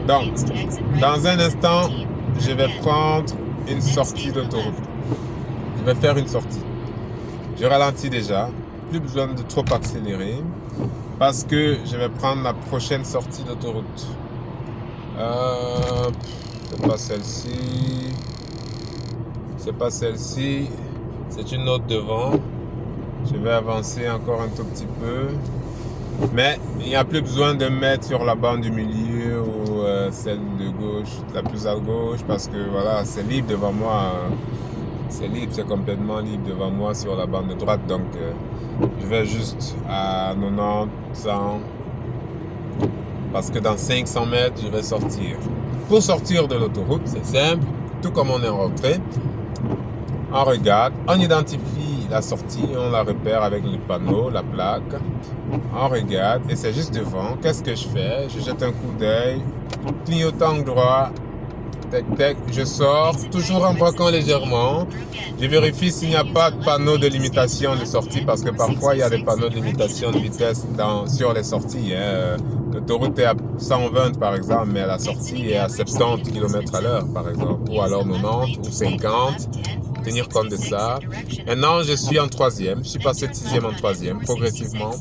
Donc, dans un instant, je vais prendre une sortie d'autoroute. Je vais faire une sortie. Je ralentis déjà. Plus besoin de trop accélérer. Parce que je vais prendre la prochaine sortie d'autoroute. C'est pas celle-ci. C'est pas celle-ci. C'est une autre devant. Je vais avancer encore un tout petit peu. Mais il n'y a plus besoin de mettre sur la bande du milieu ou celle de gauche, la plus à gauche, parce que voilà, c'est libre devant moi. C'est libre, c'est complètement libre devant moi sur la bande de droite. Donc je vais juste à 90, 100, parce que dans 500 mètres, je vais sortir. Pour sortir de l'autoroute, c'est simple, tout comme on est rentré. On regarde, on identifie la sortie, on la repère avec le panneau, la plaque. On regarde et c'est juste devant. Qu'est-ce que je fais? Je jette un coup d'œil, clignotant droit, tac tac, je sors, toujours en braquant légèrement. Je vérifie s'il n'y a pas de panneau de limitation de sortie parce que parfois il y a des panneaux de limitation de vitesse sur les sorties. L'autoroute est à 120 par exemple, mais la sortie est à 70 km à l'heure par exemple, ou alors 90 ou 50. Tenir compte de ça. Maintenant, je suis en troisième. Je suis passé de sixième en troisième, progressivement.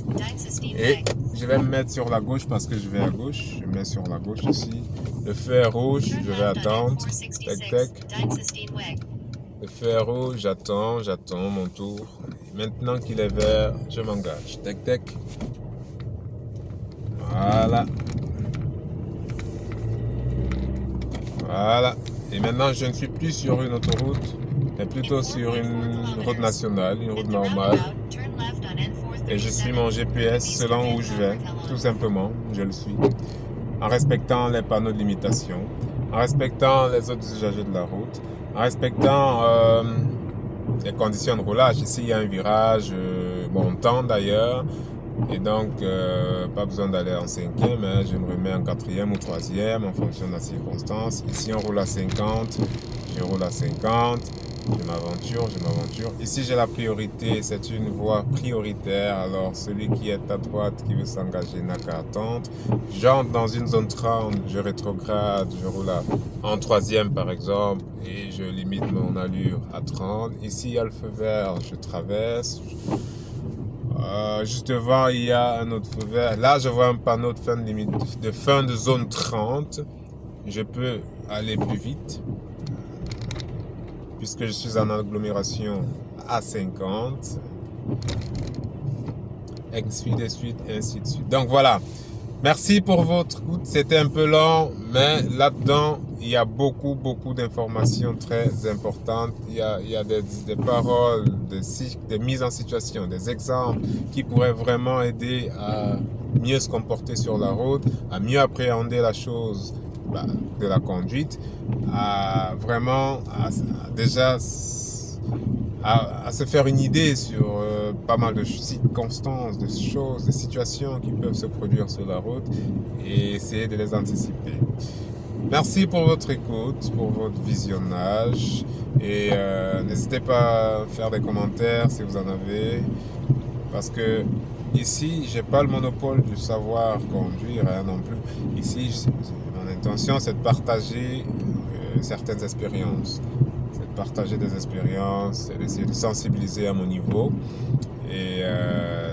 Et je vais me mettre sur la gauche parce que je vais à gauche. Je me mets sur la gauche ici. Le feu est rouge, je vais attendre. Tac, tac. Le feu est rouge, j'attends mon tour. Maintenant qu'il est vert, je m'engage. Tac, tac. Voilà. Voilà. Et maintenant, je ne suis plus sur une autoroute, mais plutôt sur une route nationale, une route normale. Et je suis mon GPS selon où je vais, tout simplement, je le suis. En respectant les panneaux de limitation, en respectant les autres usagers de la route, en respectant les conditions de roulage. Ici, il y a un virage montant d'ailleurs. Et donc, pas besoin d'aller en cinquième, hein. Je me remets en quatrième ou troisième en fonction de la circonstance. Ici, on roule à 50, je roule à 50, je m'aventure. Ici, j'ai la priorité, c'est une voie prioritaire. Alors, celui qui est à droite, qui veut s'engager, n'a qu'à attendre. J'entre dans une zone 30, je rétrograde, je roule en troisième par exemple, et je limite mon allure à 30. Ici, il y a le feu vert, je traverse. Juste devant, il y a un autre feu vert. Là, je vois un panneau de fin de zone 30. Je peux aller plus vite puisque je suis en agglomération à 50. Ainsi de suite, ainsi de suite. Donc voilà. Merci pour votre écoute. C'était un peu long, mais là-dedans, il y a beaucoup d'informations très importantes. Il y a des paroles, des mises en situation, des exemples qui pourraient vraiment aider à mieux se comporter sur la route, à mieux appréhender la chose de la conduite, à vraiment déjà à se faire une idée sur pas mal de circonstances, de choses, de situations qui peuvent se produire sur la route et essayer de les anticiper. Merci pour votre écoute, pour votre visionnage et n'hésitez pas à faire des commentaires si vous en avez parce que ici, j'ai pas le monopole du savoir conduire non plus. Ici, mon intention c'est de partager certaines expériences. Partager des expériences, d'essayer de sensibiliser à mon niveau et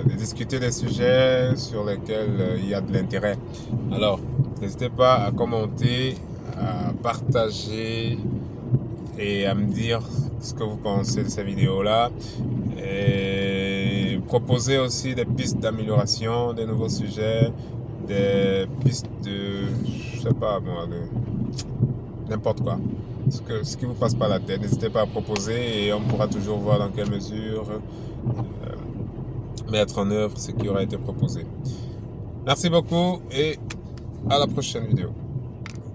de discuter des sujets sur lesquels il y a de l'intérêt. Alors, n'hésitez pas à commenter, à partager et à me dire ce que vous pensez de ces vidéos-là. Et proposer aussi des pistes d'amélioration, des nouveaux sujets, des pistes de, je sais pas moi, de n'importe quoi. Ce qui vous passe par la tête, n'hésitez pas à proposer et on pourra toujours voir dans quelle mesure mettre en œuvre ce qui aura été proposé. Merci beaucoup et à la prochaine vidéo.